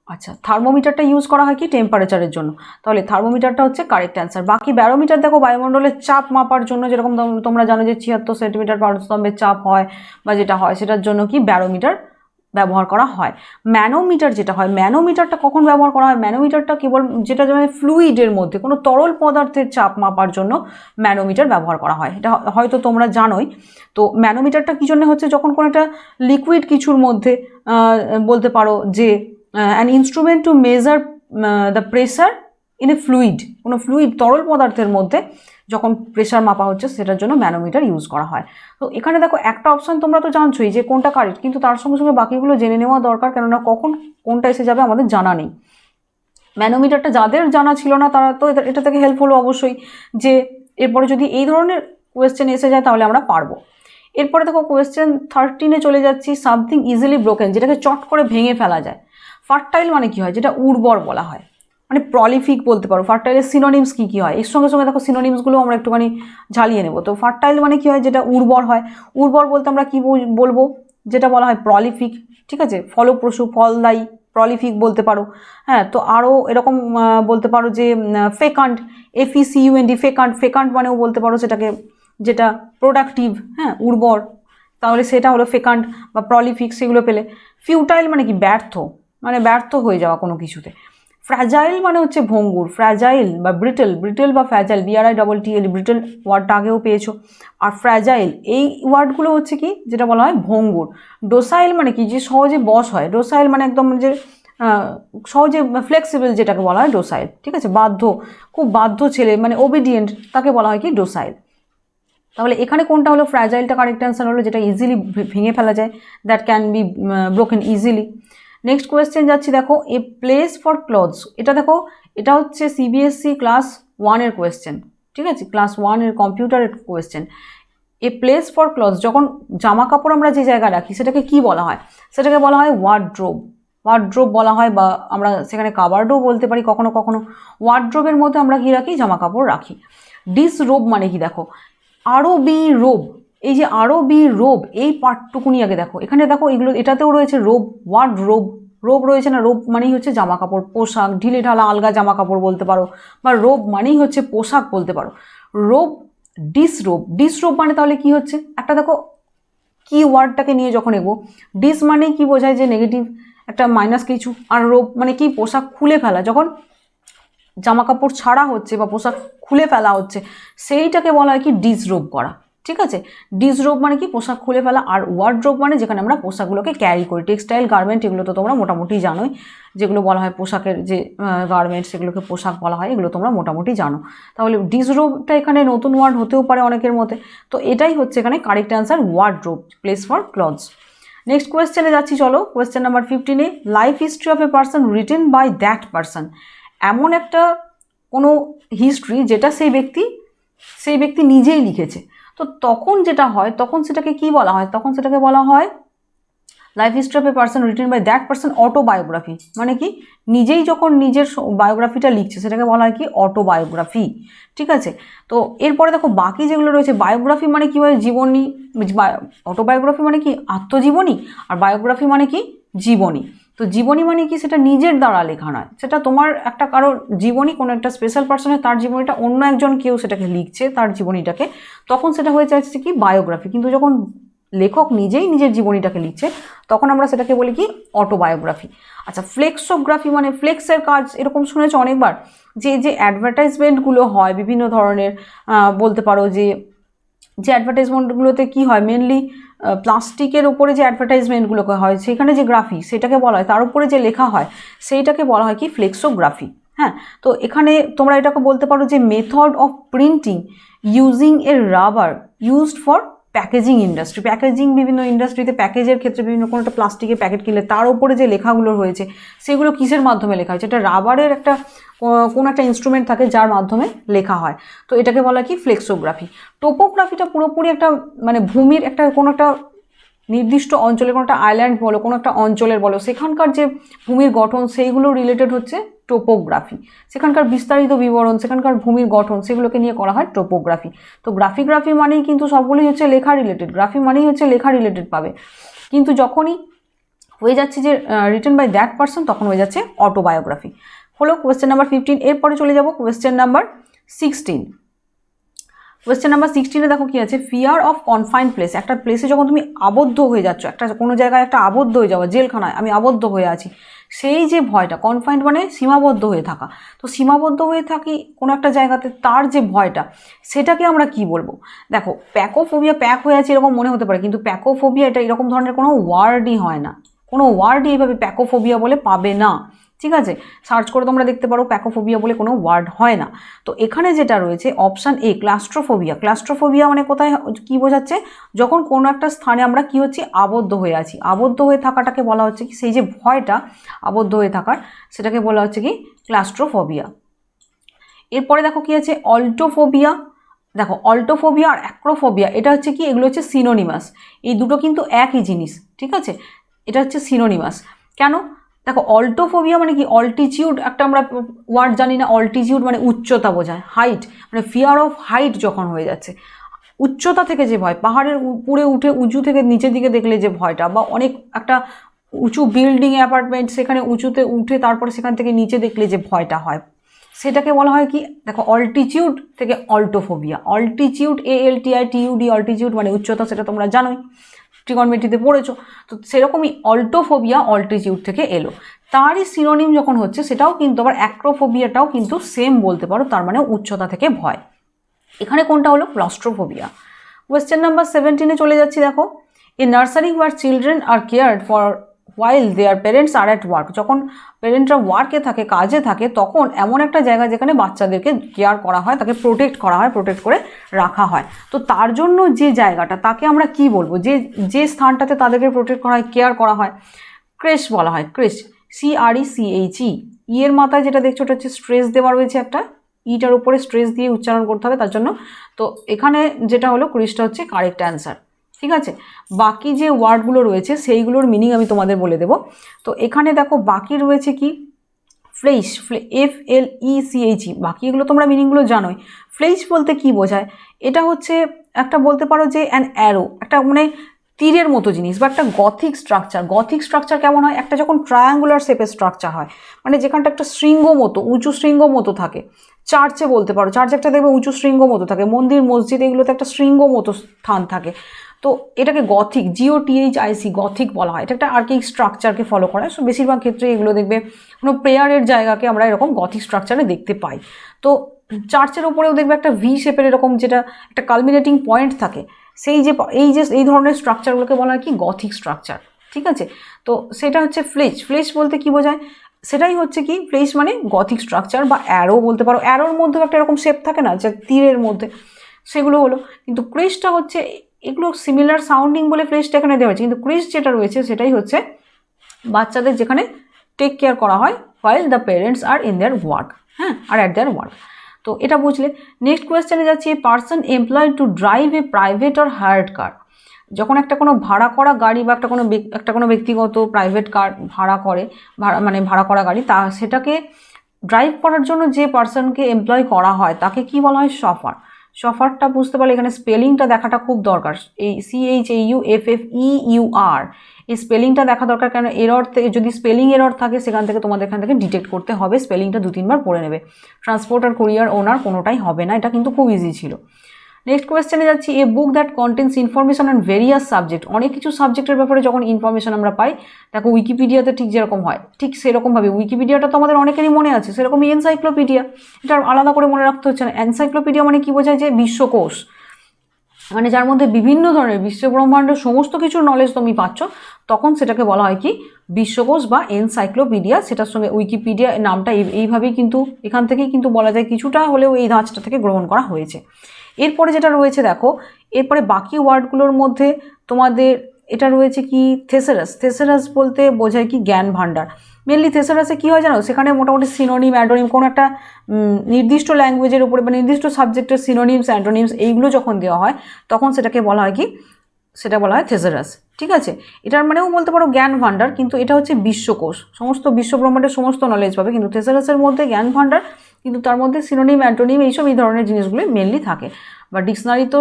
আচ্ছা, থার্মোমিটারটা ইউজ করা হয় কি, টেম্পারেচারের জন্য। তাহলে থার্মোমিটারটা হচ্ছে কারেক্ট অ্যান্সার। বাকি ব্যারোমিটার দেখো বায়ুমণ্ডলের চাপ মাপার জন্য, যেরকম তোমরা জানো যে 76 সেন্টিমিটার পারস্তম্ভের চাপ হয় বা যেটা হয়, সেটার জন্য কি ব্যারোমিটার ব্যবহার করা হয়। ম্যানোমিটার যেটা হয়, ম্যানোমিটারটা কখন ব্যবহার করা হয়? ম্যানোমিটারটা কেবল যেটা মানে ফ্লুইডের মধ্যে কোনো তরল পদার্থের চাপ মাপার জন্য ম্যানোমিটার ব্যবহার করা হয়, এটা হয়তো তোমরা জানোই। তো ম্যানোমিটারটা কী জন্য হচ্ছে, যখন কোনো একটা লিকুইড কিছুর মধ্যে বলতে পারো যে an instrument to measure the pressure in a fluid, কোনো ফ্লুইড তরল পদার্থের মধ্যে যখন প্রেশার মাপা হচ্ছে সেটার জন্য ম্যানোমিটার ইউজ করা হয়। তো এখানে দেখো একটা অপশান তোমরা তো জানছোই যে কোনটা কারেক্ট, কিন্তু তার সঙ্গে সঙ্গে বাকিগুলো জেনে নেওয়া দরকার, কেননা কখন কোনটা এসে যাবে আমাদের জানা নেই। ম্যানোমিটারটা যাদের জানা ছিল না তারা তো এটা থেকে হেল্প হলো অবশ্যই, যে এরপরে যদি এই ধরনের কোয়েশ্চেন এসে যায় তাহলে আমরা পারবো। এরপরে দেখো কোয়েশ্চেন 13-এ চলে যাচ্ছি, সামথিং ইজিলি ব্রোকেন, যেটাকে চট করে ভেঙে ফেলা যায়। ফার্টাইল মানে কি হয়, যেটা উর্বর বলা হয়, মানে প্রলিফিক বলতে পারো। ফার্টাইলের সিনোনিমস কী কী হয়, এর সঙ্গে সঙ্গে দেখো সিনোনিমসগুলো আমরা একটুখানি ঝালিয়ে নেব। তো ফার্টাইল মানে কি হয়, যেটা উর্বর হয়। উর্বর বলতে আমরা কি বলবো, যেটা বলা হয় প্রলিফিক। ঠিক আছে, ফলপ্রসূ, ফলদায়ী, প্রলিফিক বলতে পারো। হ্যাঁ, তো আরও এরকম বলতে পারো যে ফেকান্ট, FECUND, ফেকান্ট। ফেকান্ট মানেও বলতে পারো সেটাকে, যেটা প্রোডাক্টিভ, হ্যাঁ উর্বর, তাহলে সেটা হলো ফেকান্ট বা প্রলিফিক, সেগুলো পেলে। ফিউটাইল মানে কি, ব্যর্থ, মানে ব্যর্থ হয়ে যাওয়া কোনো কিছুতে। ফ্র্যাজাইল মানে হচ্ছে ভঙ্গুর, ফ্র্যাজাইল বা ব্রিটেল, ব্রিটেল বা ফ্র্যাজাইল, BRITTL, ব্রিটেল ওয়ার্ডটা আগেও পেয়েছো। আর ফ্র্যাজাইল এই ওয়ার্ডগুলো হচ্ছে কি, যেটা বলা হয় ভঙ্গুর। ডোসাইল মানে কি, যে সহজে বশ হয়। ডোসাইল মানে একদম যে সহজে ফ্লেক্সিবল, যেটাকে বলা হয় ডোসাইল। ঠিক আছে, বাধ্য, খুব বাধ্য ছেলে মানে ওবিডিয়েন্ট, তাকে বলা হয় কি ডোসাইল। তাহলে এখানে কোনটা হলো, ফ্র্যাজাইলটা কারেক্ট অ্যান্সার হলো, যেটা ইজিলি ভেঙে ফেলা যায়, that can be broken easily. Next question যাচ্ছি, দেখো এ প্লেস ফর ক্লথস। এটা দেখো, এটা হচ্ছে CBSE ক্লাস 1-এর কোয়েশ্চেন। ঠিক আছে, ক্লাস 1-এর কম্পিউটারের question. A place for clothes, যখন জামা কাপড় আমরা যে জায়গায় রাখি সেটাকে কি বলা হয়? সেটাকে বলা হয় ওয়ার্ড্রোব। ওয়ার্ড্রোব বলা হয়, বা আমরা সেখানে কাবার্ডও বলতে পারি কখনো কখনো। ওয়ার্ড্রোবের মধ্যে আমরা কি রাখি, জামা কাপড় রাখি। ডিসরোব মানে কি, দেখো আরবি রোব, এই যে আরবি রোব, এই পার্টটুকুনি আগে দেখো। এখানে দেখো এগুলো, এটাতেও রয়েছে রোব, ওয়ার্ডরোব, রোব রয়েছে না। রোব মানেই হচ্ছে জামা কাপড়, পোশাক, ঢিলে ঢালা আলগা জামা কাপড় বলতে পারো, বা রোব মানেই হচ্ছে পোশাক বলতে পারো। রোব, ডিসরোব, ডিসরোব মানে তাহলে কি হচ্ছে, একটা দেখো কি ওয়ার্ডটাকে নিয়ে যখন এগো, ডিস মানে কি বোঝায়, যে নেগেটিভ একটা মাইনাস কিছু, আর রোব মানে কি, পোশাক খুলে ফেলা, যখন জামা কাপড় ছাড়া হচ্ছে বা পোশাক খুলে ফেলা হচ্ছে সেইটাকে বলা হয় কি ডিসরোব করা। ঠিক আছে, ডিসরোব মানে কি, পোশাক খুলে ফেলা। আর ওয়ার্ডরোব মানে যেখানে আমরা পোশাকগুলোকে ক্যারি করি। টেক্সটাইল, গার্মেন্ট, এগুলো তো তোমরা মোটামুটি জানোই, যেগুলো বলা হয় পোশাকের যে গার্মেন্ট, সেগুলোকে পোশাক বলা হয়, এগুলো তোমরা মোটামুটি জানো। তাহলে ডিসরোবটা এখানে নতুন ওয়ার্ড হতেও পারে অনেকের মতে। তো এটাই হচ্ছে এখানে correct answer, wardrobe, place for clothes. Next কোয়েশ্চেনে যাচ্ছি, চলো কোয়েশ্চেন নাম্বার 15-এ, life history of a person written by that person. এমন একটা কোনো হিস্ট্রি যেটা সেই ব্যক্তি নিজেই লিখেছে। তো তখন যেটা হয়, তখন সেটাকে কি বলা হয়, তখন সেটাকে বলা হয় life history of a person written by that person, autobiography. মানে কি, নিজেই যখন নিজের বায়োগ্রাফিটা লিখছে সেটাকে বলা হয় কি, অটোবায়োগ্রাফি। ঠিক আছে, তো এরপরে দেখো বাকি যেগুলো রয়েছে, বায়োগ্রাফি মানে কি হয়, জীবনী। অটোবায়োগ্রাফি মানে কি, আত্মজীবনী। আর বায়োগ্রাফি মানে কি, জীবনী। তো জীবনী মানে কি, সেটা নিজের দ্বারা লেখা নয়, সেটা তোমার একটা কারোর জীবনী, কোনো একটা স্পেশাল পার্সনের তার জীবনীটা অন্য একজন কেউ সেটাকে লিখছে তার জীবনীটাকে, তখন সেটা হয়ে যাচ্ছে কি বায়োগ্রাফি। কিন্তু যখন লেখক নিজেই নিজের জীবনীটাকে লিখছে তখন আমরা সেটাকে বলি কি অটোবায়োগ্রাফি। আচ্ছা, ফ্লেক্সোগ্রাফি মানে ফ্লেক্সের কাজ, এরকম শুনেছো অনেকবার, যে অ্যাডভার্টাইজমেন্টগুলো হয় বিভিন্ন ধরনের, বলতে পারো যে অ্যাডভার্টাইজমেন্টগুলোতে কি হয়, মেনলি প্লাস্টিকের উপরে যে অ্যাডভার্টাইজমেন্টগুলো হয় সেখানে যে গ্রাফি সেটাকে বলা হয়, তার উপরে যে লেখা হয় সেইটাকে বলা হয় কি ফ্লেক্সোগ্রাফি। হ্যাঁ, তো এখানে তোমরা এটাকে বলতে পারো যে method of printing using a rubber used for packaging industry. Packaging, বিভিন্ন ইন্ডাস্ট্রিতে প্যাকেজের ক্ষেত্রে বিভিন্ন কোনো একটা প্লাস্টিকের প্যাকেট কিনলে তার উপরে যে লেখাগুলো রয়েছে সেগুলো কিসের মাধ্যমে লেখা হয়েছে, এটা রাবারের একটা কোনো একটা ইনস্ট্রুমেন্ট থাকে যার মাধ্যমে লেখা হয়, তো এটাকে বলা কি ফ্লেক্সোগ্রাফি। টোপোগ্রাফিটা পুরোপুরি একটা মানে ভূমির একটা কোনো একটা নির্দিষ্ট অঞ্চলে, কোনো একটা আইল্যান্ড বলো, কোনো একটা অঞ্চলের বলো, সেখানকার যে ভূমির গঠন সেইগুলো রিলেটেড হচ্ছে টোপোগ্রাফি। সেখানকার বিস্তারিত বিবরণ, সেখানকার ভূমির গঠন, সেগুলোকে নিয়ে করা হয় টোপোগ্রাফি। তো গ্রাফি মানেই কিন্তু সবগুলোই হচ্ছে লেখা রিলেটেড, গ্রাফি মানেই হচ্ছে লেখা রিলেটেড পাবে, কিন্তু যখনই হয়ে যাচ্ছে যে রিটেন বাই দ্যাট পার্সন তখন হয়ে যাচ্ছে অটোবায়োগ্রাফি। হলো কোয়েশ্চেন নাম্বার 15। এরপরে চলে যাব কোয়েশ্চেন নাম্বার 16। কোয়েশ্চেন নাম্বার 16-এ দেখো কি আছে, ফিয়ার অফ কনফাইন্ড প্লেস। একটা প্লেসে যখন তুমি আবদ্ধ হয়ে যাচ্ছ, একটা কোনো জায়গায় একটা আবদ্ধ হয়ে যাওয়া, জেলখানায় আমি আবদ্ধ হয়ে আছি, সেই যে ভয়টা, কনফাইন্ড মানে সীমাবদ্ধ হয়ে থাকা, তো সীমাবদ্ধ হয়ে থাকি কোনো একটা জায়গাতে, তার যে ভয়টা সেটাকে আমরা কি বলবো। দেখো, প্যাকোফোবিয়া, প্যাক হয়ে আছে এরকম মনে হতে পারে, কিন্তু প্যাকোফোবিয়া এটা এরকম ধরনের কোনো ওয়ার্ডই হয় না, কোনো ওয়ার্ডই এইভাবে প্যাকোফোবিয়া বলে পাবে না, ঠিক আছে। সার্চ করে তোমরা দেখতে পারো, প্যাকোফোবিয়া বলে কোনো ওয়ার্ড হয় না। তো এখানে যেটা রয়েছে অপশান এ, ক্লাস্ট্রোফোবিয়া। ক্লাস্ট্রোফোবিয়া মানে কোথায় কি বোঝাচ্ছে, যখন কোনো একটা স্থানে আমরা কি হচ্ছি, আবদ্ধ হয়ে আছি। আবদ্ধ হয়ে থাকাটাকে বলা হচ্ছে কি, সেই যে ভয়টা আবদ্ধ হয়ে থাকার, সেটাকে বলা হচ্ছে কি ক্লাস্ট্রোফোবিয়া। এরপরে দেখো কি আছে, অল্টোফোবিয়া। দেখো, অল্টোফোবিয়া আর অ্যাক্রোফোবিয়া এটা হচ্ছে কি, এগুলো হচ্ছে সিনোনিমাস। এই দুটো কিন্তু একই জিনিস, ঠিক আছে, এটা হচ্ছে সিনোনিমাস। কেন, দেখো অল্টোফোবিয়া মানে কি, অল্টিচিউড একটা আমরা ওয়ার্ড জানি না, অল্টিচিউড মানে উচ্চতা বোঝায়, হাইট মানে ফিয়ার অফ হাইট যখন হয়ে যাচ্ছে, উচ্চতা থেকে যে ভয়, পাহাড়ের উপরে উঠে উঁচু থেকে নিচের দিকে দেখলে যে ভয়টা, বা অনেক একটা উঁচু বিল্ডিং অ্যাপার্টমেন্ট সেখানে উঁচুতে উঠে তারপরে সেখান থেকে নিচে দেখলে যে ভয়টা হয়, সেটাকে বলা হয় কি, দেখো অল্টিচিউড থেকে অল্টোফোবিয়া। অল্টিচিউড, ALTITUD, অল্টিচিউড মানে উচ্চতা, সেটা তোমরা জানোই, ট্রিগনমেট্রিতে পড়েছো। তো সেরকমই অল্টোফোবিয়া অল্টিচিউড থেকে এলো, তারই সিনোনিম যখন হচ্ছে সেটাও কিন্তু আবার অ্যাক্রোফোবিয়াটাও কিন্তু সেম বলতে পারো, তার মানে উচ্চতা থেকে ভয়। এখানে কোনটা হলো, ক্লস্ট্রোফোবিয়া। কোয়েশ্চেন নাম্বার 17-এ চলে যাচ্ছি। দেখো, a nursery where children are cared for while their parents are at work. যখন পেরেন্টরা ওয়ার্কে থাকে, কাজে থাকে, তখন এমন একটা জায়গা যেখানে বাচ্চাদেরকে কেয়ার করা হয়, তাকে প্রোটেক্ট করা হয়, প্রোটেক্ট করে রাখা হয়। তো তার জন্য যে জায়গাটা, তাকে আমরা কি বলবো, যে স্থানটাতে তাদেরকে প্রোটেক্ট করা হয়, কেয়ার করা হয়, ক্রেশ বলা হয়। Crash, CRECHE। এর মাথায় যেটা দেখছো ওটা হচ্ছে স্ট্রেস দেওয়া রয়েছে, একটা ইটার উপরে স্ট্রেস দিয়ে উচ্চারণ করতে হবে তার জন্য। তো এখানে যেটা হলো ক্রিসটা হচ্ছে কারেক্ট অ্যান্সার, ঠিক আছে। বাকি যে ওয়ার্ডগুলো রয়েছে সেইগুলোর মিনিং আমি তোমাদের বলে দেবো। তো এখানে দেখো বাকি রয়েছে কি, ফ্লেশ, FLECHE, বাকি এগুলো তোমরা মিনিংগুলো জানোই। ফ্লেশ বলতে কি বোঝায়, এটা হচ্ছে একটা বলতে পারো যে অ্যান অ্যারো, একটা মানে তীরের মতো জিনিস, বা একটা গথিক স্ট্রাকচার। গথিক স্ট্রাকচার কেমন হয়, একটা যখন ট্রায়াঙ্গুলার শেপের স্ট্রাকচার হয়, মানে যেখানটা একটা শৃঙ্গ মতো, উঁচু শৃঙ্গ মতো থাকে। চার্চে বলতে পারো, চার্চে একটা দেখবে উঁচু শৃঙ্গ মতো থাকে, মন্দির মসজিদ এগুলোতে একটা শৃঙ্গ মতো স্থান থাকে। তো এটাকে গথিক, GOTHIC, গথিক বলা হয়। এটা একটা আর্কিক স্ট্রাকচারকে ফলো করে, সো বেশিরভাগ ক্ষেত্রে এগুলো দেখবে কোনো প্রেয়ারের জায়গাকে আমরা এরকম গথিক স্ট্রাকচারে দেখতে পাই। তো চার্চের ওপরেও দেখবে একটা V শেপের এরকম, যেটা একটা কালমিনেটিং পয়েন্ট থাকে, সেই যে এই ধরনের স্ট্রাকচারগুলোকে বলা হয় কি গথিক স্ট্রাকচার, ঠিক আছে। তো সেটা হচ্ছে ফ্লেশ। ফ্লেশ বলতে কি বোঝায়, সেটাই হচ্ছে কি ফ্লেশ মানে গথিক স্ট্রাকচার, বা অ্যারো বলতে পারো। অ্যারোর মধ্যেও একটা এরকম শেপ থাকে না, যে তীরের মধ্যে, সেগুলো হলো। কিন্তু ক্রিসটা হচ্ছে, এগুলো সিমিলার সাউন্ডিং বলে ফ্লেশটা এখানে দেওয়া হয়েছে, কিন্তু ক্রিস যেটা রয়েছে সেটাই হচ্ছে বাচ্চাদের যেখানে টেক কেয়ার করা হয় while the parents are in their work, হ্যাঁ, আর অ্যাট দেয়ার ওয়ার্ক। তো এটা বুঝলে। নেক্সট কোয়েশ্চেনে যাচ্ছি, person employed to drive a private or hired car. যখন একটা কোনো ভাড়া করা গাড়ি বা একটা কোনো ব্যক্তিগত প্রাইভেট কার ভাড়া করে, ভাড়া করা গাড়ি, সেটাকে ড্রাইভ করার জন্য যে পার্সনকে এমপ্লয় করা হয় তাকে কি বলা হয়, শফার। সফারটা বুঝতে পারলে এখানে স্পেলিংটা দেখাটা খুব দরকার। এই CHAUFFEUR এই স্পেলিংটা দেখা দরকার, কারণ এরর থেকে যদি স্পেলিং এরর থাকে সেখান থেকে তোমাদের এখান থেকে ডিটেক্ট করতে হবে, স্পেলিংটা 2-3 বার পড়ে নেবে। ট্রান্সপোর্ট আর কুরিয়ার ওনার কোনোটাই হবে না, এটা কিন্তু খুব ইজি ছিল। নেক্সট কোয়েশ্চেনে যাচ্ছি, a book that contains information on various subject. অনেক কিছু সাবজেক্টের ব্যাপারে যখন ইনফরমেশন আমরা পাই, দেখো উইকিপিডিয়াতে ঠিক যেরকম হয় ঠিক সেরকমভাবে উইকিপিডিয়াটা তো আমাদের অনেকেরই মনে আছে, সেরকমই এনসাইক্লোপিডিয়া, এটা আলাদা করে মনে রাখতে হচ্ছে না। এনসাইক্লোপিডিয়া মানে কি বোঝায়, যে বিশ্বকোষ, মানে যার মধ্যে বিভিন্ন ধরনের বিশ্ব ব্রহ্মাণ্ডের সমস্ত কিছুর নলেজ তুমি পাচ্ছ, তখন সেটাকে বলা হয় কি বিশ্বকোষ বা এনসাইক্লোপিডিয়া। সেটার সঙ্গে উইকিপিডিয়া নামটা এইভাবেই কিন্তু এখান থেকেই কিন্তু বলা যায় কিছুটা হলেও এই ধাঁচটা থেকে গ্রহণ করা হয়েছে। এরপরে যেটা রয়েছে দেখো, এরপরে বাকি ওয়ার্ডগুলোর মধ্যে তোমাদের এটা রয়েছে কি থেসারাস। থেসারাস বলতে বোঝায় কি জ্ঞান ভাণ্ডার। মেনলি থেসারাসে কী হয় জানো, সেখানে মোটামুটি সিনোনিম অ্যান্টোনিম কোনো একটা নির্দিষ্ট ল্যাঙ্গুয়েজের উপরে বা নির্দিষ্ট সাবজেক্টের সিনোনিমস অ্যান্টোনিমস এইগুলো যখন দেওয়া হয় তখন সেটাকে বলা হয় কি, সেটা বলা হয় থেসারাস। ঠিক আছে, এটার মানেও বলতে পারো জ্ঞান ভাণ্ডার, কিন্তু এটা হচ্ছে বিশ্বকোষ, সমস্ত বিশ্বব্রহ্মাণ্ডের সমস্ত নলেজ পাবে। কিন্তু থেসারাসের মধ্যে জ্ঞান ভাণ্ডার, কিন্তু তার মধ্যে সিনোনিম অ্যান্টোনিম এইসব এই ধরনের জিনিসগুলো মেনলি থাকে। বা ডিকশনারি তো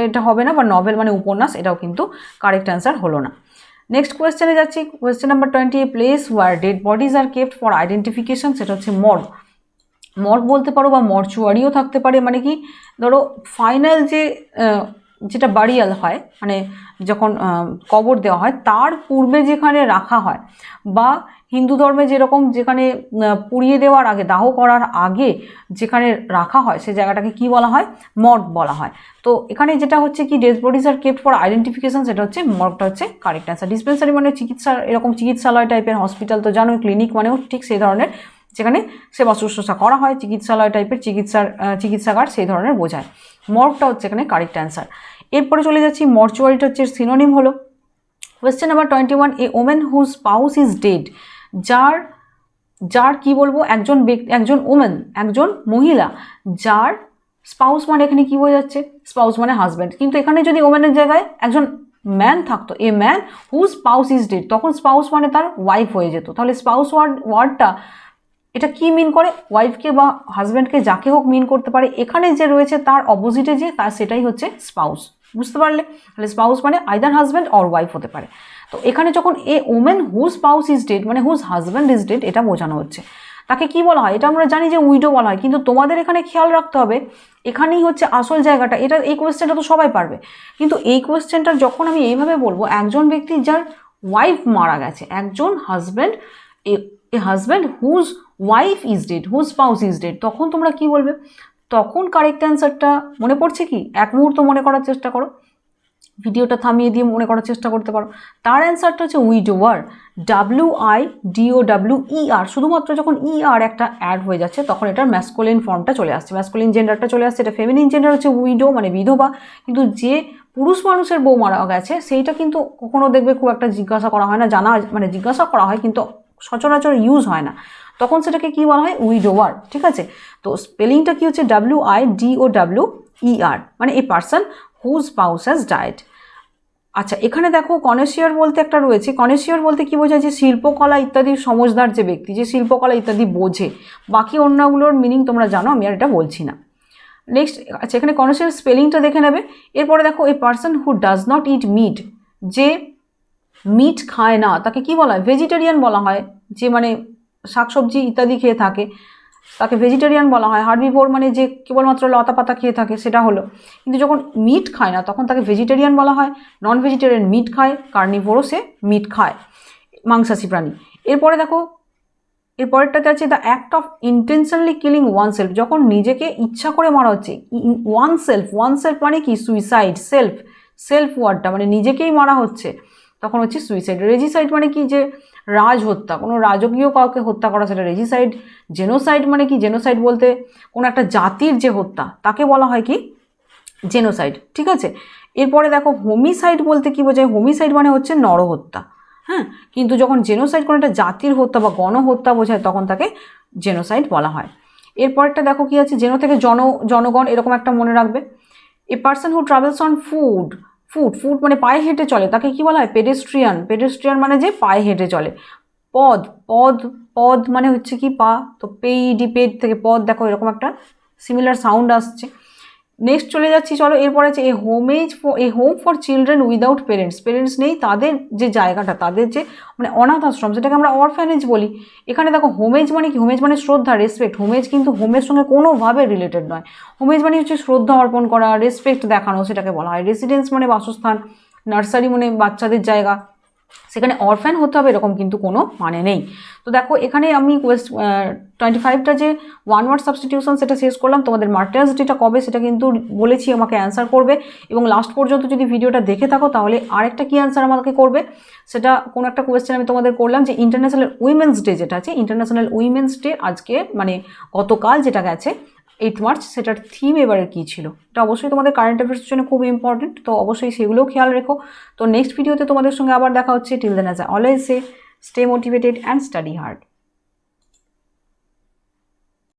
এটা হবে না, বা নভেল মানে উপন্যাস, এটাও কিন্তু কারেক্ট অ্যান্সার হলো না। নেক্সট কোয়েশ্চেনে যাচ্ছি, question number 20, a place where dead bodies are kept for identification, সেটা হচ্ছে মর্গ। মর্গ বলতে পারো বা মর্চুয়ারিও থাকতে পারে, মানে কি ধরো ফাইনাল যেটা বারিয়াল হয়, মানে যখন কবর দেওয়া হয় তার পূর্বে যেখানে রাখা হয়, বা হিন্দু ধর্মে যেরকম যেখানে পুড়িয়ে দেওয়ার আগে, দাহ করার আগে যেখানে রাখা হয় সেই জায়গাটাকে কি বলা হয়, মর্গ বলা হয়। তো এখানে যেটা হচ্ছে কি dead bodies are kept for identification, সেটা হচ্ছে মর্গটা হচ্ছে কারেক্ট অ্যান্সার। ডিসপেন্সারি মানে চিকিৎসা, এরকম চিকিৎসালয় টাইপের, হসপিটাল তো জানোই, ক্লিনিক মানেও ঠিক সেই ধরনের যেখানে সেবা শুশ্রূষা করা হয়, চিকিৎসালয় টাইপের চিকিৎসাগার সেই ধরনের বোঝায়। মর্গটা হচ্ছে এখানে কারেক্ট অ্যান্সার। এরপরে চলে যাচ্ছি, মর্চুয়ারিটা হচ্ছে সিনোনিম হলো। Question number 21, a women whose spouse is dead. যার কি বলবো, একজন ওমেন, একজন মহিলা যার স্পাউস মানে এখানে কি বোঝাচ্ছে, স্পাউস মানে হাজব্যান্ড, কিন্তু এখানে যদি ওমেনের জায়গায় একজন ম্যান থাকতো, a man who spouse is dead, তখন স্পাউস মানে তার ওয়াইফ হয়ে যেত। তাহলে স্পাউস ওয়ার্ডটা এটা কি মিন করে, ওয়াইফকে বা হাজব্যান্ডকে যাকে হোক মিন করতে পারে। এখানে যে রয়েছে তার অপোজিটে যে, তার সেটাই হচ্ছে স্পাউস। বুঝতে পারলে, তাহলে স্পাউস মানে আইদার হাজব্যান্ড অর ওয়াইফ হতে পারে। তো এখানে যখন a women who spouse is dead মানে হুজ হাজব্যান্ড ইজ ডেড, এটা বোঝানো হচ্ছে। তাকে কি বলা হয়, এটা আমরা জানি যে উইডো বলা হয়, কিন্তু তোমাদের এখানে খেয়াল রাখতে হবে, এখানেই হচ্ছে আসল জায়গাটা। এই কোয়েশ্চেনটা তো সবাই পারবে, কিন্তু এই কোয়েশ্চেনটা যখন আমি এইভাবে বলবো, একজন ব্যক্তি যার ওয়াইফ মারা গেছে, একজন husband, a husband whose wife is dead, whose spouse is dead, তখন তোমরা কি বলবে, তখন কারেক্ট অ্যান্সারটা মনে পড়ছে কি, এক মুহূর্ত মনে করার চেষ্টা করো, ভিডিওটা থামিয়ে দিয়ে মনে করার চেষ্টা করতে পারো। তার অ্যান্সারটা হচ্ছে উইডোয়ার, WIDOWER। শুধুমাত্র যখন ER একটা অ্যাড হয়ে যাচ্ছে তখন এটার ম্যাসকুলিন ফর্মটা চলে আসছে, ম্যাসকুলিন জেন্ডারটা চলে আসছে। এটা ফেমিনিন জেন্ডার হচ্ছে উইডো মানে বিধবা, কিন্তু যে পুরুষ মানুষের বউ মারা গেছে সেইটা কিন্তু কখনো দেখবে খুব একটা জিজ্ঞাসা করা হয় না, মানে জিজ্ঞাসা করা হয় কিন্তু সচরাচর ইউজ হয় না, তখন সেটাকে কি বলা হয়, উইডোয়ার। ঠিক আছে, তো স্পেলিংটা কি হচ্ছে WIDOWER, মানে a person whose spouse has died. আচ্ছা, এখানে দেখো কনেশিয়ার বলতে একটা রয়েছে। কনেশিয়ার বলতে কি বোঝায়, যে শিল্পকলা ইত্যাদির সমজদার যে ব্যক্তি, যে শিল্পকলা ইত্যাদি বোঝে। বাকি অন্যগুলোর মিনিং তোমরা জানো, আমি আর এটা বলছি না। নেক্সট, আচ্ছা এখানে কনেশিয়ার স্পেলিংটা দেখে নেবে। এরপরে দেখো, a person who does not it meet, যে মিট খায় না তাকে কি বলা হয়, ভেজিটেরিয়ান বলা হয়। যে মানে শাকসবজি ইত্যাদি খেয়ে থাকে তাকে ভেজিটেরিয়ান বলা হয়। হার্বিভোর মানে যে কেবলমাত্র লতা পাতা খেয়ে থাকে, সেটা হলো। কিন্তু যখন মিট খায় না তখন তাকে ভেজিটেরিয়ান বলা হয়। নন ভেজিটেরিয়ান মিট খায়, কার্নিভোরও সে মিট খায়, মাংসাশী প্রাণী। এরপরে দেখো, এরপরেরটাতে আছে the act of intentionally killing one self, যখন নিজেকে ইচ্ছা করে মারা হচ্ছে। ওয়ান সেলফ মানে কি, সুইসাইড। সেলফ ওয়ার্ডটা মানে নিজেকেই মারা হচ্ছে, তখন হচ্ছে সুইসাইড। রেজিসাইড মানে কি, যে রাজ হত্যা, কোনো রাজকীয় কাউকে হত্যা করা, সেটা রেজিসাইড। জেনোসাইড মানে কি, জেনোসাইড বলতে কোনো একটা জাতির যে হত্যা তাকে বলা হয় কি, জেনোসাইড। ঠিক আছে, এরপরে দেখো হোমিসাইড বলতে কি বোঝায়, হোমিসাইড মানে হচ্ছে নরহত্যা। হ্যাঁ, কিন্তু যখন জেনোসাইড কোনো একটা জাতির হত্যা বা গণহত্যা বোঝায় তখন তাকে জেনোসাইড বলা হয়। এরপরটা দেখো কি আছে, জেনো থেকে জনগণ, এরকম একটা মনে রাখবে। এ person who travels on foot মানে পায়ে হেঁটে চলে, তাকে কি বলা হয়, পেডেস্ট্রিয়ান মানে যে পায়ে হেঁটে চলে। পদ মানে হচ্ছে কি পা, তো পেড থেকে পদ, দেখো এরকম একটা সিমিলার সাউন্ড আসছে। নেক্সট চলে যাচ্ছি, চলো এরপরে আছে a home for children without parents নেই, তাদের যে জায়গাটা, তাদের যে মানে অনাথ আশ্রম, সেটাকে আমরা অরফ্যানেজ বলি। এখানে দেখো হোমেজ মানে কি, হোমেজ মানে শ্রদ্ধা, রেসপেক্ট। হোমেজ কিন্তু হোমের সঙ্গে কোনোভাবে রিলেটেড নয়। হোমেজ মানে হচ্ছে শ্রদ্ধা অর্পণ করা, রেসপেক্ট দেখানো, সেটাকে বলা হয়। রেসিডেন্স মানে বাসস্থান, নার্সারি মানে বাচ্চাদের জায়গা, সেখানে অরফ্যান হতে হবে এরকম কিন্তু কোনো মানে নেই। তো দেখো এখানে আমি 25টা যে ওয়ান ওয়ার্ড সাবস্টিটিউশন সেটা শেষ করলাম। তোমাদের মার্টার্স ডেটা কবে সেটা কিন্তু বলেছি, আমাকে অ্যান্সার করবে, এবং লাস্ট পর্যন্ত যদি ভিডিওটা দেখে থাকো তাহলে আরেকটা কি অ্যান্সার আমাকে করবে, সেটা কোনো একটা কোয়েশ্চেন আমি তোমাদের করলাম যে ইন্টারন্যাশনাল উইমেন্স ডে যেটা আছে, ইন্টারন্যাশনাল উইমেন্স ডে আজকে মানে গতকাল যেটা গেছে 8 মার্চ, সেটার থিম এবারে কী ছিল, এটা অবশ্যই তোমাদের কারেন্ট অ্যাফেয়ার্সের জন্য খুব ইম্পর্টেন্ট, তো অবশ্যই সেগুলোও খেয়াল রেখো। তো নেক্সট ভিডিওতে তোমাদের সঙ্গে আবার দেখা হচ্ছে। Till then as I always say, stay motivated and study hard.